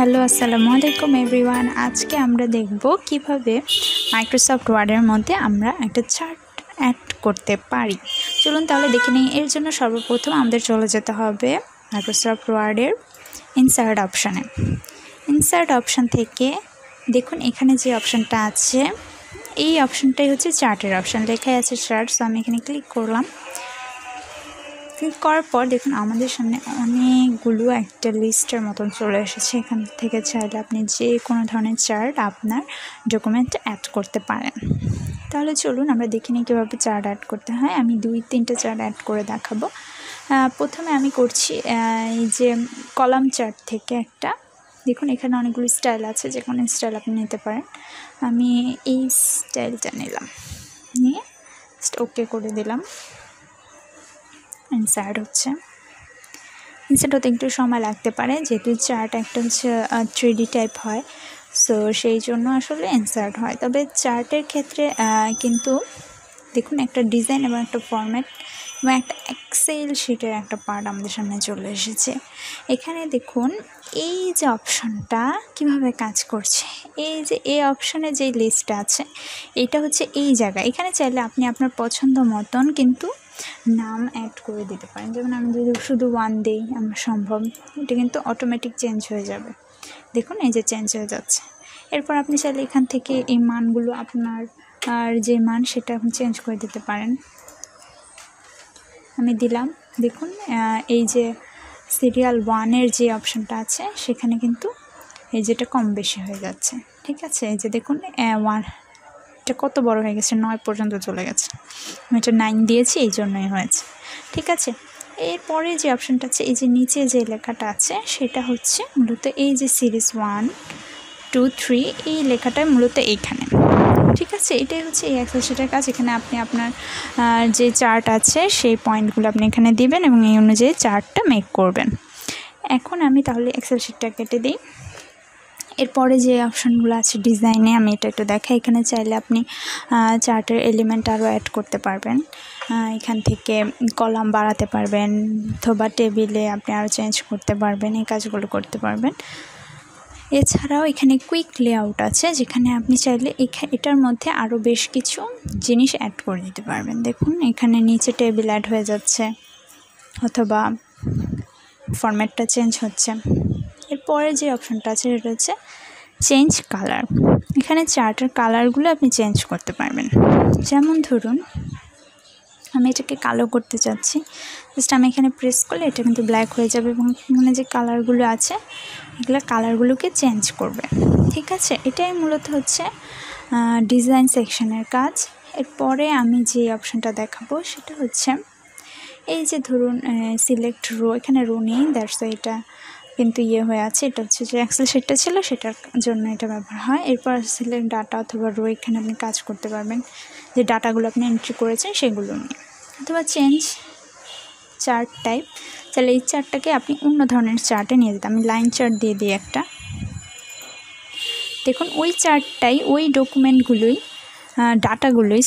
Hello আসসালামু আলাইকুম everyone. আজকে আমরা দেখব কিভাবে মাইক্রোসফট ওয়ার্ডের মধ্যে আমরা একটা চার্ট অ্যাড করতে পারি। চলুন তাহলে দেখে নিই। এর জন্য সর্বপ্রথম আমাদের চলে যেতে হবে মাইক্রোসফট ওয়ার্ডের ইনসার্ট অপশানে। ইনসার্ট অপশান থেকে দেখুন এখানে যে অপশানটা আছে এই অপশানটাই হচ্ছে চার্টের অপশান, লেখাই আছে চার্ট। সো আমি এখানে ক্লিক করলাম। ক্লিক করার পর দেখুন আমাদের সামনে অনেকগুলো একটা লিস্টের মতন চলে এসেছে। এখান থেকে চাইলে আপনি যে কোনো ধরনের চার্ট আপনার ডকুমেন্টে অ্যাড করতে পারেন। তাহলে চলুন আমরা দেখে নিই কীভাবে চার্ট অ্যাড করতে হয়। আমি 2-3টা চার্ট অ্যাড করে দেখাবো। প্রথমে আমি করছি এই যে কলাম চার্ট থেকে একটা। দেখুন এখানে অনেকগুলো স্টাইল আছে, যে কোনো স্টাইল আপনি নিতে পারেন। আমি এই স্টাইলটা নিলাম, নিয়ে ওকে করে দিলাম। ইনসার্ট হচ্ছে, ইনসার্ট হতে একটু সময় লাগতে পারে যেহেতু চার্ট একটা হচ্ছে 3D টাইপ হয়। সো সেই জন্য আসলে ইনসার্ট হয়। তবে চার্টের ক্ষেত্রে কিন্তু দেখুন একটা ডিজাইন এবং একটা ফরম্যাট এবং একটা এক্সেল শিটের একটা পার্ট আমাদের সামনে চলে এসেছে। এখানে দেখুন এই যে অপশানটা কিভাবে কাজ করছে, এই যে এই অপশানে যে লিস্টটা আছে এটা হচ্ছে এই জায়গা। এখানে চাইলে আপনি আপনার পছন্দ মতন কিন্তু নাম অ্যাড করে দিতে পারেন। যেমন আমি যদি শুধু 1 দিই আমার সম্ভব, এটা কিন্তু অটোমেটিক চেঞ্জ হয়ে যাবে। দেখুন এই যে চেঞ্জ হয়ে যাচ্ছে। এরপর আপনি চাইলে এখান থেকে এই মানগুলো আপনার আর যে মান সেটা আপনি চেঞ্জ করে দিতে পারেন। আমি দিলাম, দেখুন এই যে সিরিয়াল 1-এর যে অপশানটা আছে সেখানে কিন্তু এই যেটা কম বেশি হয়ে যাচ্ছে। ঠিক আছে, এই যে দেখুন 1 এটা কত বড় হয়ে গেছে, 9 পর্যন্ত চলে গেছে। আমি এটা 9 দিয়েছি, এই জন্যই হয়েছে। ঠিক আছে, এরপরে যে অপশানটা আছে এই যে নিচে যে লেখাটা আছে সেটা হচ্ছে মূলত এই যে সিরিজ 1, 2, 3 এই লেখাটা মূলত এইখানে। ঠিক আছে, এটাই হচ্ছে এই এক্সেল শিটের কাজ। এখানে আপনি আপনার যে চার্ট আছে সেই পয়েন্টগুলো আপনি এখানে দিবেন এবং এই অনুযায়ী চার্টটা মেক করবেন। এখন আমি তাহলে এক্সেল শিটটা কেটে দিই। এরপরে যে অপশানগুলো আছে ডিজাইনে আমি এটা একটু দেখাই। এখানে চাইলে আপনি চার্টের এলিমেন্ট আরও অ্যাড করতে পারবেন। এখান থেকে কলাম বাড়াতে পারবেন অথবা টেবিলে আপনি আরও চেঞ্জ করতে পারবেন, এই কাজগুলো করতে পারবেন। এছাড়াও এখানে কুইক লেআউট আছে, যেখানে আপনি চাইলে এটার মধ্যে আরও বেশ কিছু জিনিস অ্যাড করে দিতে পারবেন। দেখুন এখানে নিচে টেবিল অ্যাড হয়ে যাচ্ছে অথবা ফরম্যাটটা চেঞ্জ হচ্ছে। এরপরে যে অপশানটা আছে সেটা হচ্ছে চেঞ্জ কালার। এখানে চার্টের কালারগুলো আপনি চেঞ্জ করতে পারবেন। যেমন ধরুন আমি এটাকে কালো করতে চাচ্ছি, জাস্ট আমি এখানে প্রেস করলে এটা কিন্তু ব্ল্যাক হয়ে যাবে এবং এখানে যে কালারগুলো আছে এগুলো কালারগুলোকে চেঞ্জ করবে। ঠিক আছে, এটাই মূলত হচ্ছে ডিজাইন সেকশনের কাজ। এরপরে আমি যে অপশানটা দেখাবো সেটা হচ্ছে এই যে ধরুন সিলেক্ট রো, এখানে রো নেই, দ্যাটস এটা কিন্তু হয়ে আছে। এটা হচ্ছে যে এক্সেল শিটটা ছিল সেটার জন্য এটা ব্যবহার হয়। এরপর সিলেক্ট ডাটা অথবা রো, এখানে আপনি কাজ করতে পারবেন যে ডাটাগুলো আপনি এন্ট্রি করেছেন সেগুলো নিয়ে। অথবা চেঞ্জ চার্ট টাইপ, তাহলে এই চার্টটাকে আপনি অন্য ধরনের চার্টে নিয়ে যেতে। আমি লাইন চার্ট দিয়ে দিই একটা। দেখুন ওই চার্টটাই ওই ডকুমেন্টগুলোই ডাটাগুলোই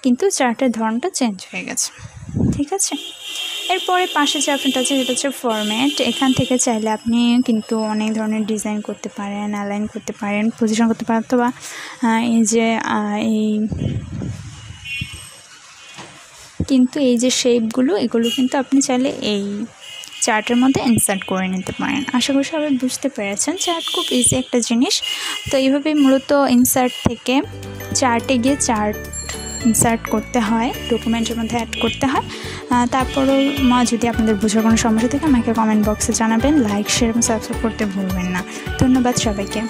কিন্তু চার্টের ধরনটা চেঞ্জ হয়ে গেছে। ঠিক আছে, এরপরে পাশে যে অপশানটা আছে সেটা হচ্ছে ফরম্যাট। এখান থেকে চাইলে আপনি কিন্তু অনেক ধরনের ডিজাইন করতে পারেন, অ্যালাইন করতে পারেন, পজিশন করতে পারেন, অথবা এই যে এই যে শেপগুলো এগুলো কিন্তু আপনি চাইলে এই চার্টের মধ্যে ইনসার্ট করে নিতে পারেন। আশা করি সবাই বুঝতে পেরেছেন, চার্ট খুব ইজি একটা জিনিস। তো এইভাবেই মূলত ইনসার্ট থেকে চার্টে গিয়ে চার্ট ইনসার্ট করতে হয়, ডকুমেন্টের মধ্যে অ্যাড করতে হয়। তারপরও যদি আপনাদের বোঝার কোনো সমস্যা থাকে আমাকে কমেন্ট বক্সে জানাবেন। লাইক, শেয়ার এবং সাবস্ক্রাইব করতে ভুলবেন না। ধন্যবাদ সবাইকে।